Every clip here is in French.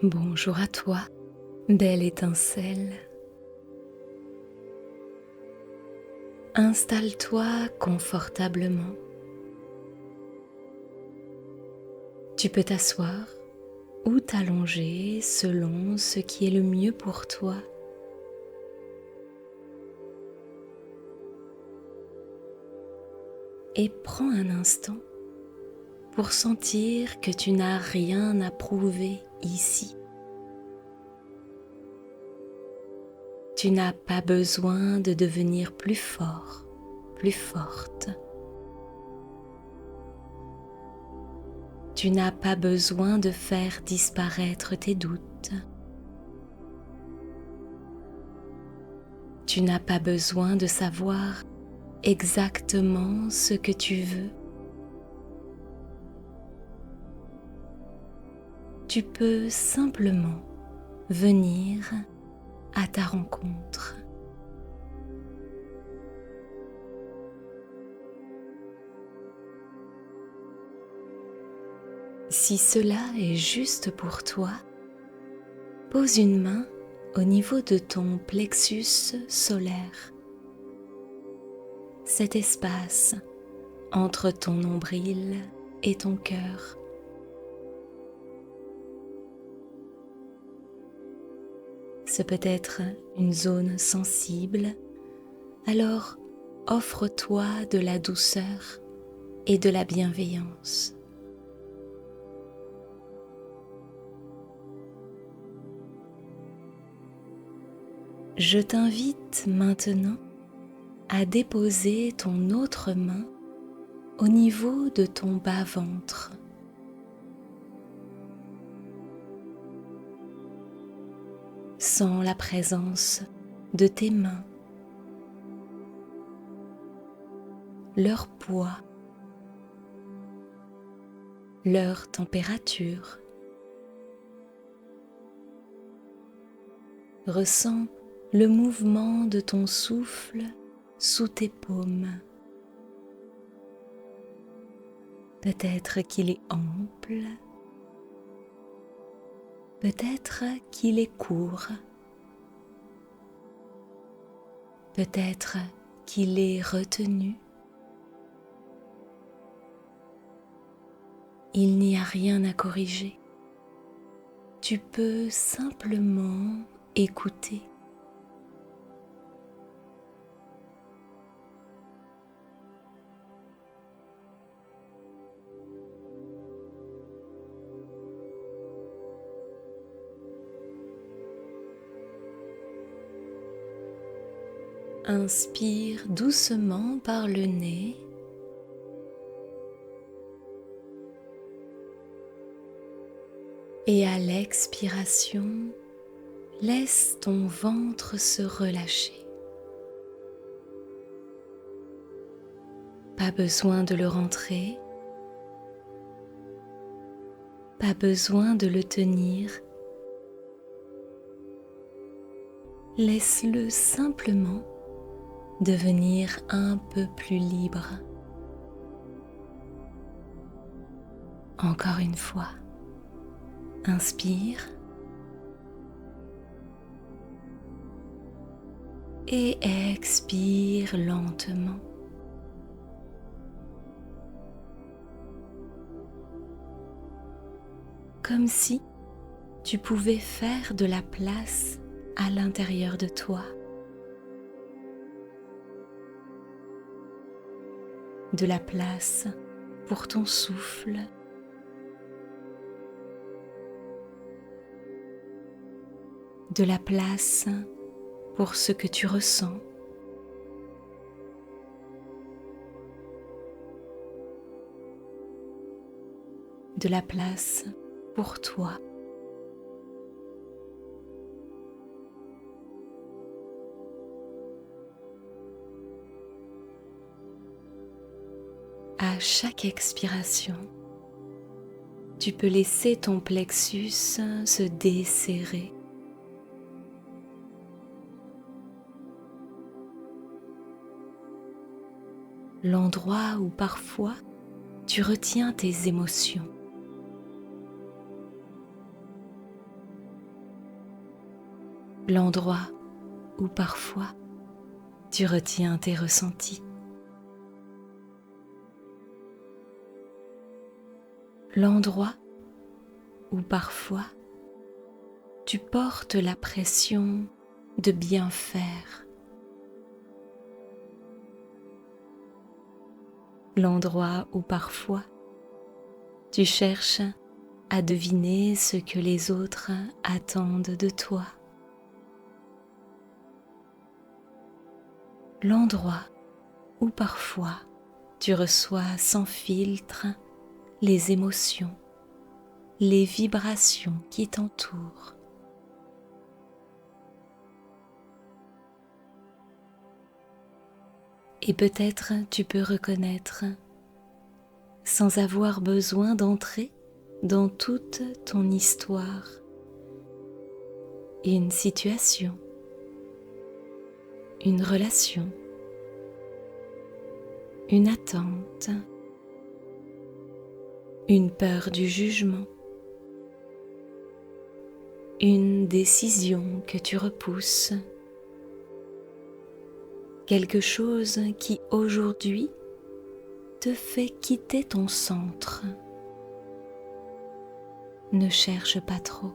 Bonjour à toi, belle étincelle. Installe-toi confortablement. Tu peux t'asseoir ou t'allonger selon ce qui est le mieux pour toi. Et prends un instant pour sentir que tu n'as rien à prouver ici. Tu n'as pas besoin de devenir plus fort, plus forte. Tu n'as pas besoin de faire disparaître tes doutes. Tu n'as pas besoin de savoir exactement ce que tu veux. Tu peux simplement venir à ta rencontre. Si cela est juste pour toi, pose une main au niveau de ton plexus solaire, cet espace entre ton nombril et ton cœur. Ce peut être une zone sensible, alors offre-toi de la douceur et de la bienveillance. Je t'invite maintenant à déposer ton autre main au niveau de ton bas-ventre. Sens la présence de tes mains, leur poids, leur température. Ressens le mouvement de ton souffle sous tes paumes. Peut-être qu'il est ample, peut-être qu'il est court, peut-être qu'il est retenu. Il n'y a rien à corriger. Tu peux simplement écouter. Inspire doucement par le nez. Et à l'expiration, laisse ton ventre se relâcher. Pas besoin de le rentrer, pas besoin de le tenir. Laisse-le simplement devenir un peu plus libre. Encore une fois, inspire et expire lentement. Comme si tu pouvais faire de la place à l'intérieur de toi. De la place pour ton souffle. De la place pour ce que tu ressens. De la place pour toi. À chaque expiration, tu peux laisser ton plexus se desserrer. L'endroit où parfois tu retiens tes émotions. l'endroit où parfois tu retiens tes ressentis, l'endroit où parfois tu portes la pression de bien faire, l'endroit où parfois tu cherches à deviner ce que les autres attendent de toi, l'endroit où parfois tu reçois sans filtre les émotions, les vibrations qui t'entourent. Et peut-être tu peux reconnaître, sans avoir besoin d'entrer dans toute ton histoire, une situation, une relation, une attente, une peur du jugement, une décision que tu repousses, quelque chose qui aujourd'hui te fait quitter ton centre. Ne cherche pas trop.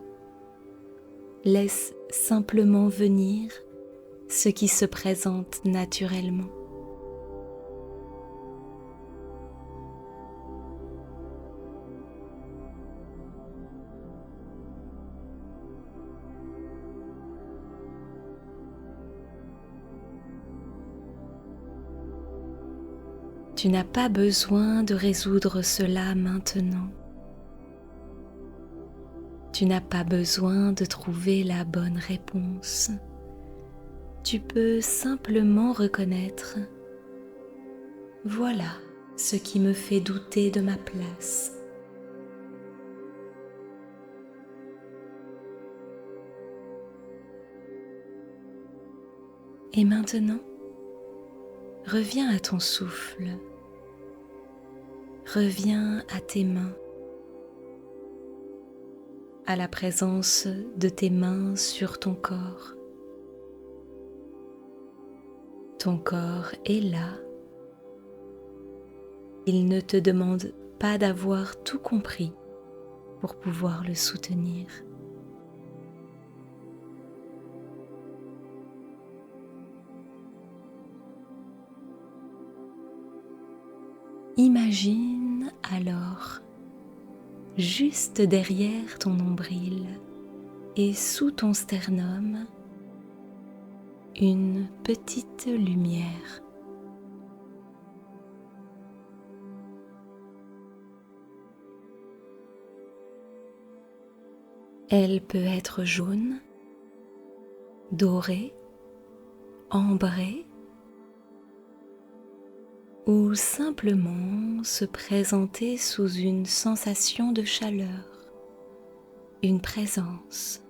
Laisse simplement venir ce qui se présente naturellement. Tu n'as pas besoin de résoudre cela maintenant. Tu n'as pas besoin de trouver la bonne réponse. Tu peux simplement reconnaître, voilà ce qui me fait douter de ma place. Et maintenant, reviens à ton souffle. Reviens à tes mains, à la présence de tes mains sur ton corps. Ton corps est là. Il ne te demande pas d'avoir tout compris pour pouvoir le soutenir. Imagine alors, juste derrière ton nombril et sous ton sternum, une petite lumière. Elle peut être jaune, dorée, ambrée, ou simplement se présenter sous une sensation de chaleur, une présence.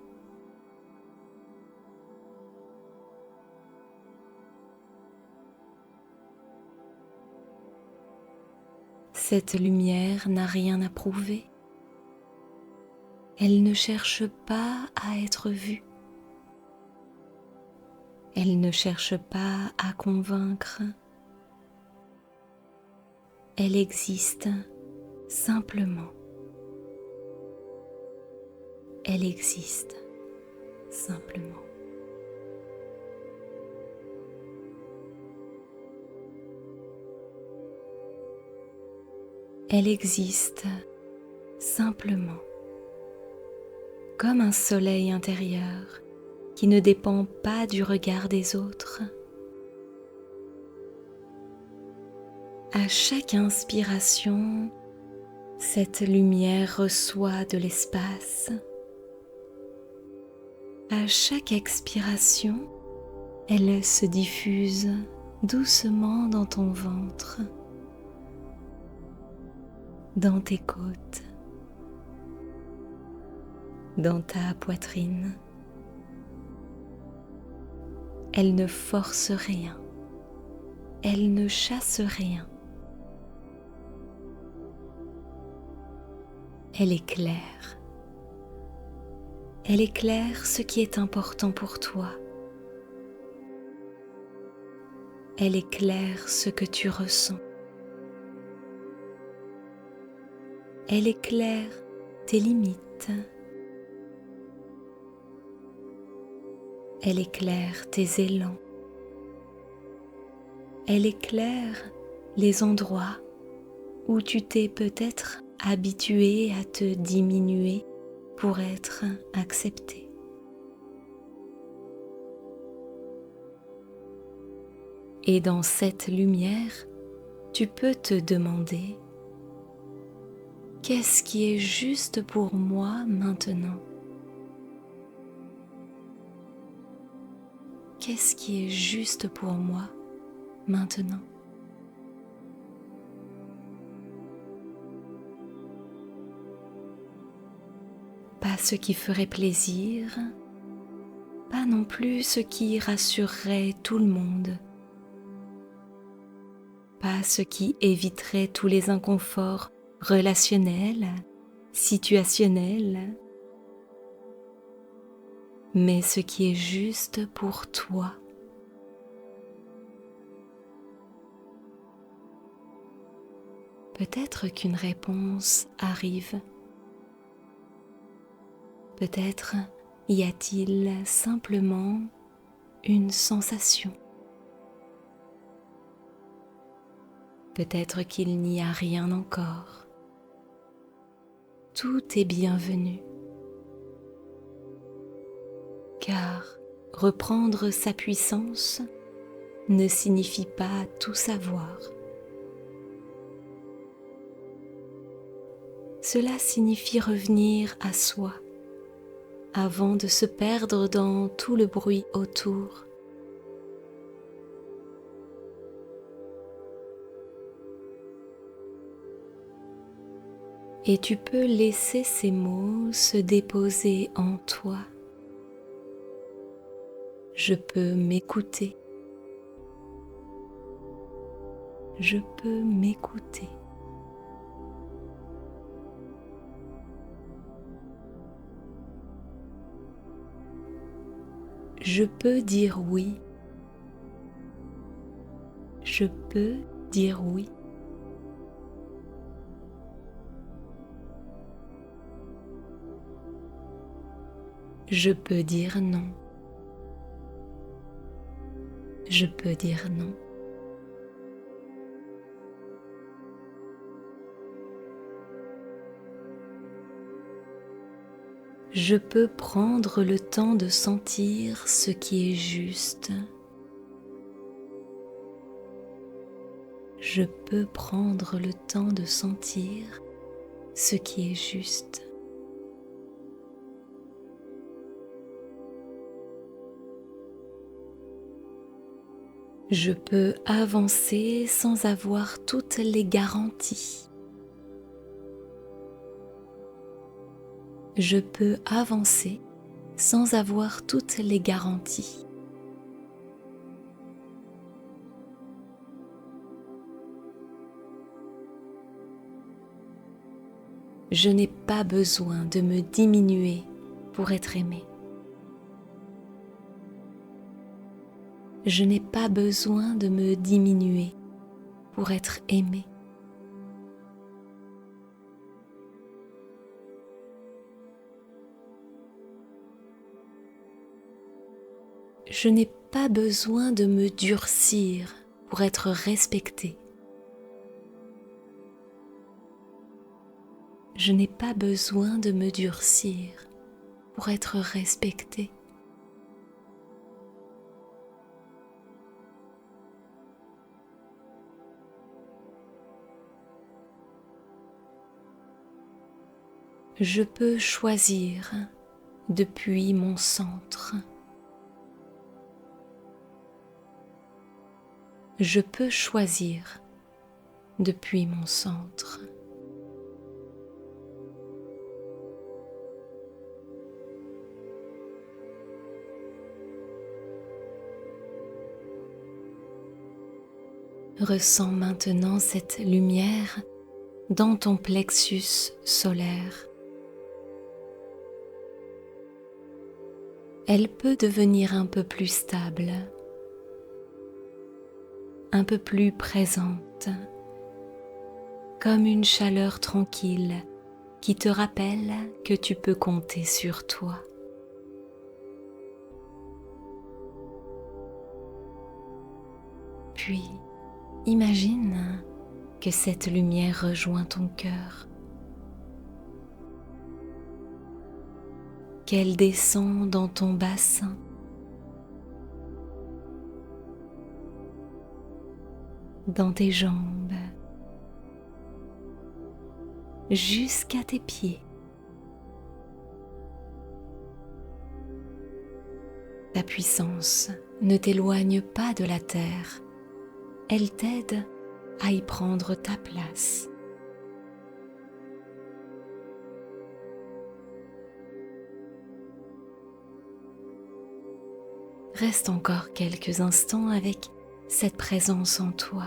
Cette lumière n'a rien à prouver. Elle ne cherche pas à être vue. Elle ne cherche pas à convaincre. Elle existe simplement. Elle existe simplement. Elle existe simplement, comme un soleil intérieur qui ne dépend pas du regard des autres. À chaque inspiration, cette lumière reçoit de l'espace. À chaque expiration, elle se diffuse doucement dans ton ventre, dans tes côtes, dans ta poitrine. Elle ne force rien, elle ne chasse rien. Elle est claire. Elle éclaire ce qui est important pour toi. Elle éclaire ce que tu ressens. Elle éclaire tes limites. Elle éclaire tes élans. Elle éclaire les endroits où tu t'es peut-être habitué à te diminuer pour être accepté. Et dans cette lumière, tu peux te demander: qu'est-ce qui est juste pour moi maintenant? Qu'est-ce qui est juste pour moi maintenant? Pas ce qui ferait plaisir, pas non plus ce qui rassurerait tout le monde, pas ce qui éviterait tous les inconforts relationnels, situationnels, mais ce qui est juste pour toi. Peut-être qu'une réponse arrive. Peut-être y a-t-il simplement une sensation. Peut-être qu'il n'y a rien encore. Tout est bienvenu. Car reprendre sa puissance ne signifie pas tout savoir. Cela signifie revenir à soi avant de se perdre dans tout le bruit autour. Et tu peux laisser ces mots se déposer en toi. Je peux m'écouter. Je peux m'écouter. Je peux dire oui. Je peux dire oui. Je peux dire non. Je peux dire non. Je peux prendre le temps de sentir ce qui est juste. Je peux prendre le temps de sentir ce qui est juste. Je peux avancer sans avoir toutes les garanties. Je peux avancer sans avoir toutes les garanties. Je n'ai pas besoin de me diminuer pour être aimé. Je n'ai pas besoin de me diminuer pour être aimé. Je n'ai pas besoin de me durcir pour être respecté. Je n'ai pas besoin de me durcir pour être respecté. Je peux choisir depuis mon centre. Je peux choisir depuis mon centre. Ressens maintenant cette lumière dans ton plexus solaire. elle peut devenir un peu plus stable, un peu plus présente, comme une chaleur tranquille qui te rappelle que tu peux compter sur toi. Puis, imagine que cette lumière rejoint ton cœur, qu'elle descend dans ton bassin, dans tes jambes, jusqu'à tes pieds. Ta puissance ne t'éloigne pas de la terre, elle t'aide à y prendre ta place. Reste encore quelques instants avec cette présence en toi,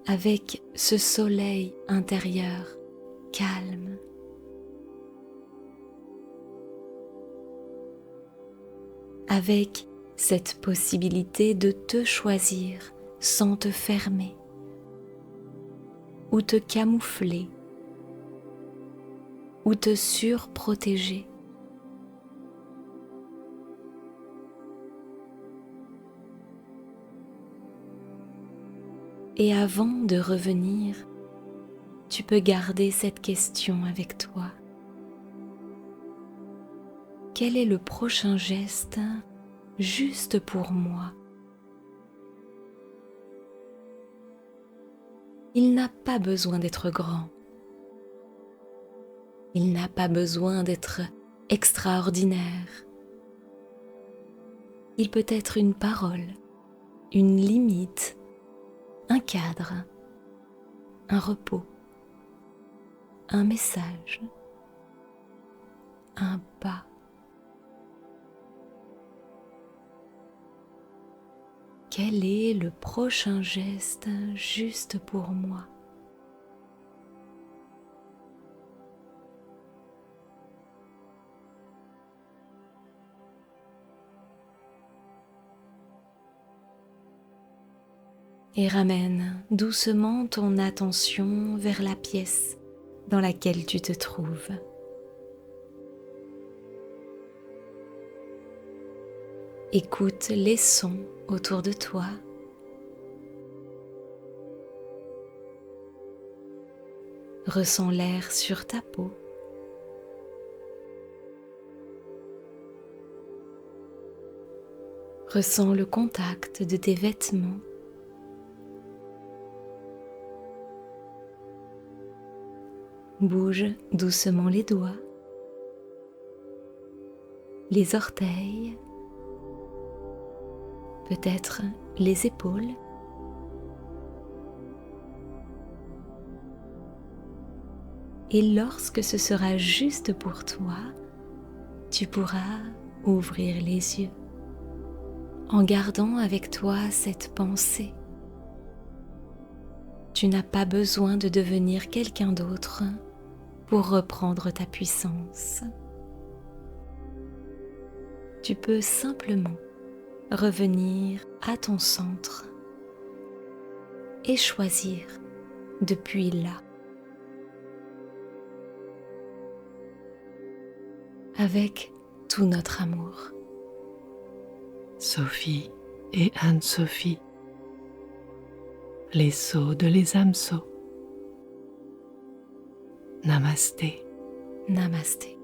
avec ce soleil intérieur calme. Avec cette possibilité de te choisir sans te fermer ou te camoufler ou te surprotéger. Et avant de revenir, tu peux garder cette question avec toi. Quel est le prochain geste juste pour moi? Il n'a pas besoin d'être grand. Il n'a pas besoin d'être extraordinaire. Il peut être une parole, une limite, un cadre, un repos, un message, un pas. Quel est le prochain geste juste pour moi? Et ramène doucement ton attention vers la pièce dans laquelle tu te trouves. Écoute les sons autour de toi. Ressens l'air sur ta peau. Ressens le contact de tes vêtements. Bouge doucement les doigts, les orteils, peut-être les épaules. Et lorsque ce sera juste pour toi, tu pourras ouvrir les yeux en gardant avec toi cette pensée. Tu n'as pas besoin de devenir quelqu'un d'autre pour reprendre ta puissance. Tu peux simplement revenir à ton centre et choisir depuis là. Avec tout notre amour. Sophie et Anne-Sophie, les sceaux de les âmes-sceaux. Namasté. Namasté.